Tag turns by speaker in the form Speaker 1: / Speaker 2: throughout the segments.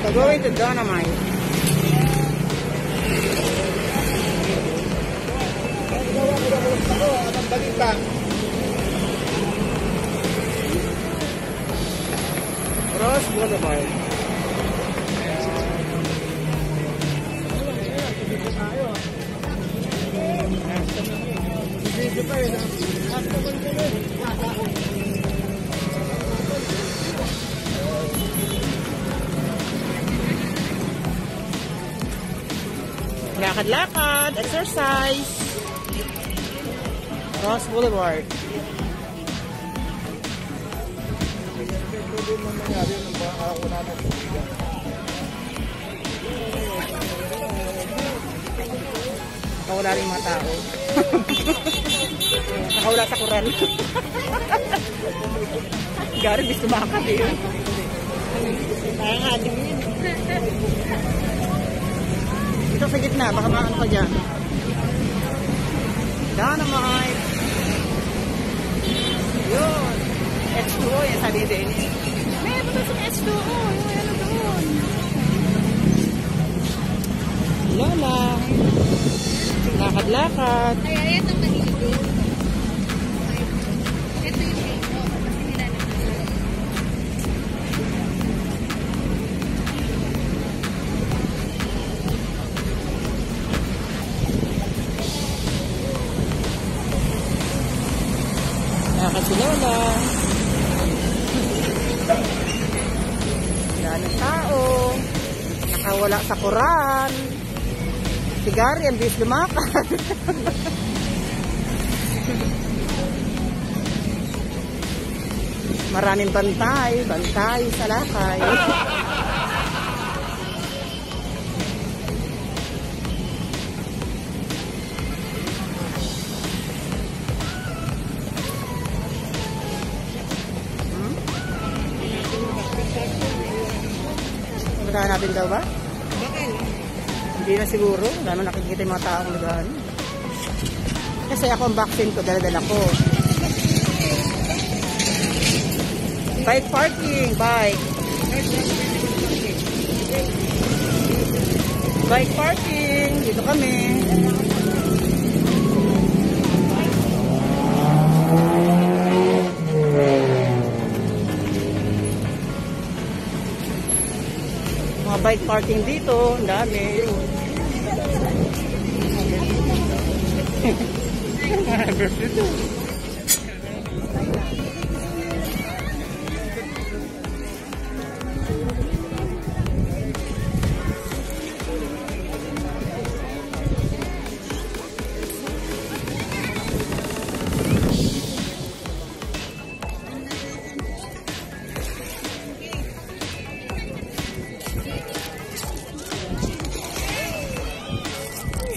Speaker 1: Going to Dynamite. Ross Boulevard. Lakad-lakad, exercise. Ross Boulevard. Nakawala rin mga tao. Nakawala sa kural. Gari, bis tumakad eh. Kaya nga din yun. Ito sa gitna, baka maano pa dyan. Dynamite. Yun. H2O yan sabi din. May ba sa H2O? Yung ano doon. Lola. Lakad-lakad.
Speaker 2: Ay, ito mahili. Ito yung ito. Kasi nilalagay.
Speaker 1: Kasi Lola. Yan ang tao. Nakawala sa koran. Si Gary ang bis lumakad. Maraming bantay sa lakay. Hanapin daw ba?
Speaker 2: Bakit?
Speaker 1: Hindi na siguro. Wala naman nakikita yung mga taong lugar. Kasi ako ang vaccine ko, dala-dala ko. Bike parking, bike. Bike parking, dito kami. Mga bike parking dito, ang dami.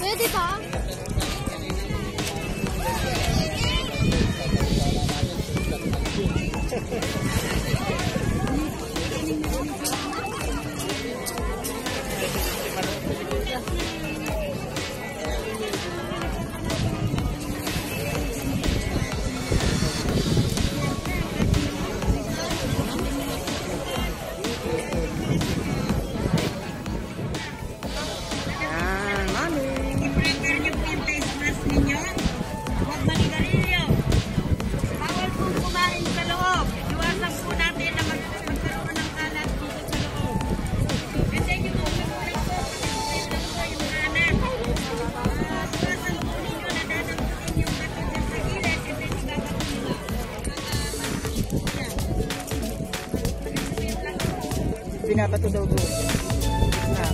Speaker 2: Pwede ba?
Speaker 1: Yan, mami.
Speaker 2: I-prepare niyo po yung face mask ninyo. Huwag manigarilyo. Bawal po kumain sa loob. Iwasan po natin na magkaroon ng kalat dito sa loob. Kasi niyo po, magulang po, pag-iwasan lang po yung kanan. Iwasan po ninyo na dadamputin yung katawan sa gilid kasi sigagapunin.
Speaker 1: Binabato daw doon. Na.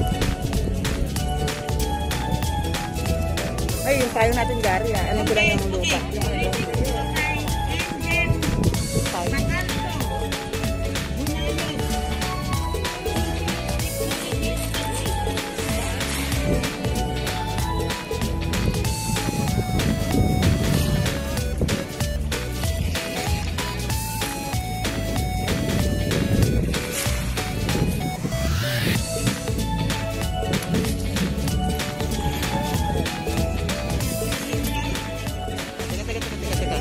Speaker 1: Ay, yung tayo natin, Gary, ah. Ano ko lang yung lupa. Tayo. Teka.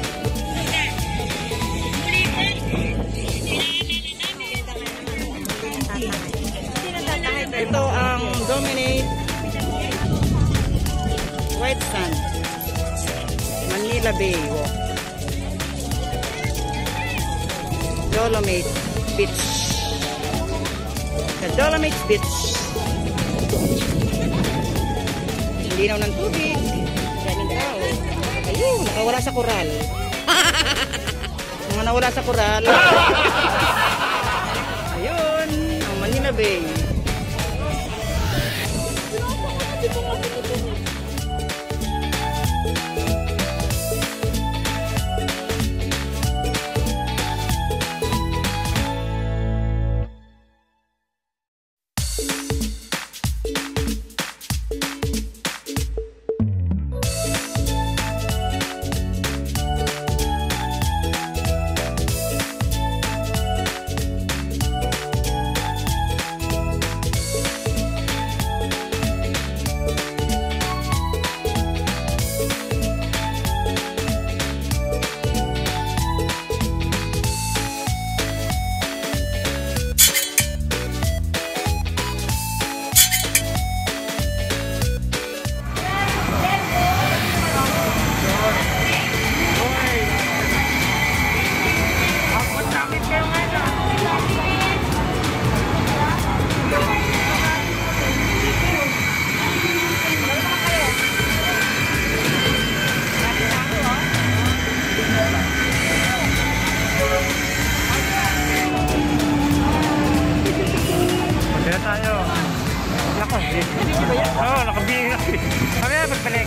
Speaker 1: Ito ang Dominate White Sand Manila Bay Walk. Dolomite Beach. The Dolomite Beach. Linaw ng tubig. Daming tao. Ayun, nakawala sa koral. Mga nawala sa koral. Ayun, ang Manila Bay.
Speaker 3: Oo, nakabili na. Kami na, magbalik.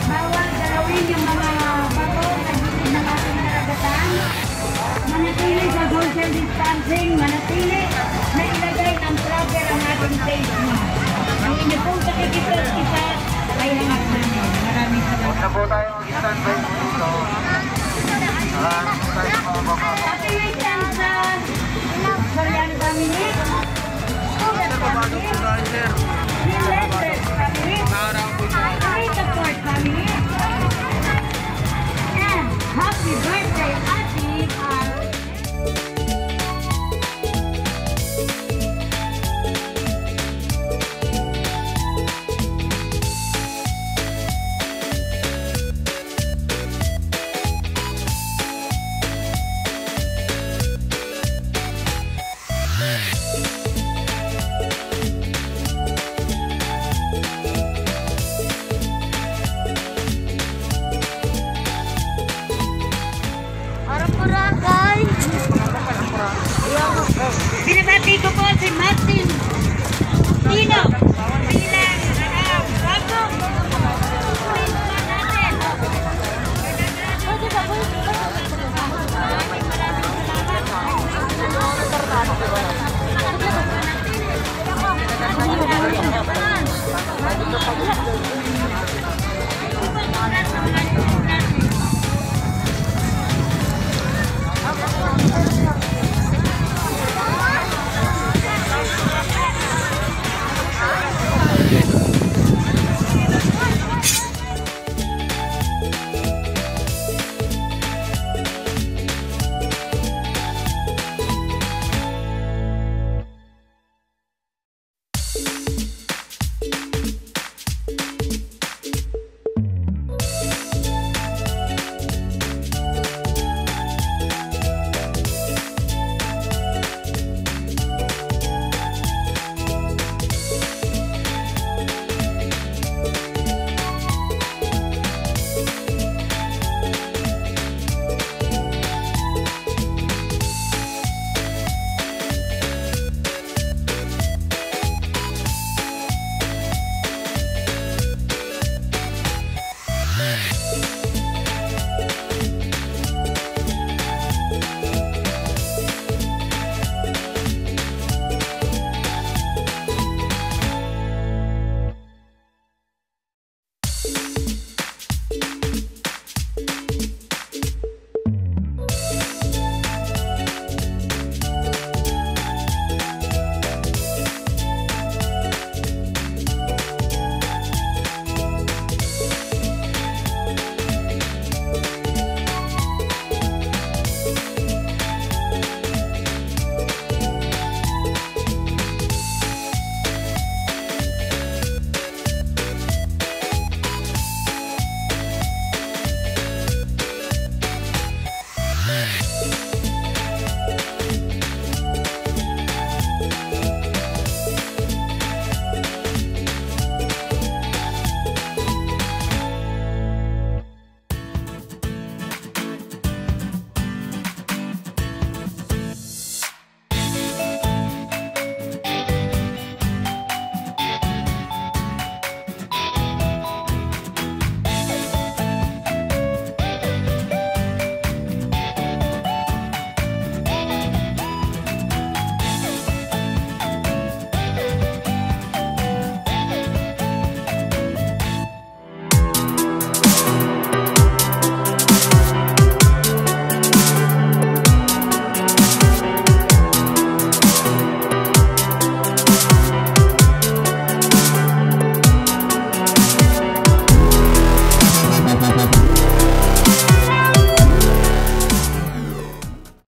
Speaker 4: Bawal galawin yung mga bato na gilid ng ating karagatan. Manatili sa social distancing, manatili na ilagay ng travel ang ating face mask. Ang inyo pong pakikipag-isa ay hangat namin. Maraming salamat.
Speaker 3: Huwag na po tayo mag-standby mo dito. Maraming po tayo mga baba.
Speaker 4: Happy weekend sa Soriano family. Sugat family. Finlanders family. Rita Port family. And happy birthday, Ate Al.
Speaker 2: Binabati ko po si Martin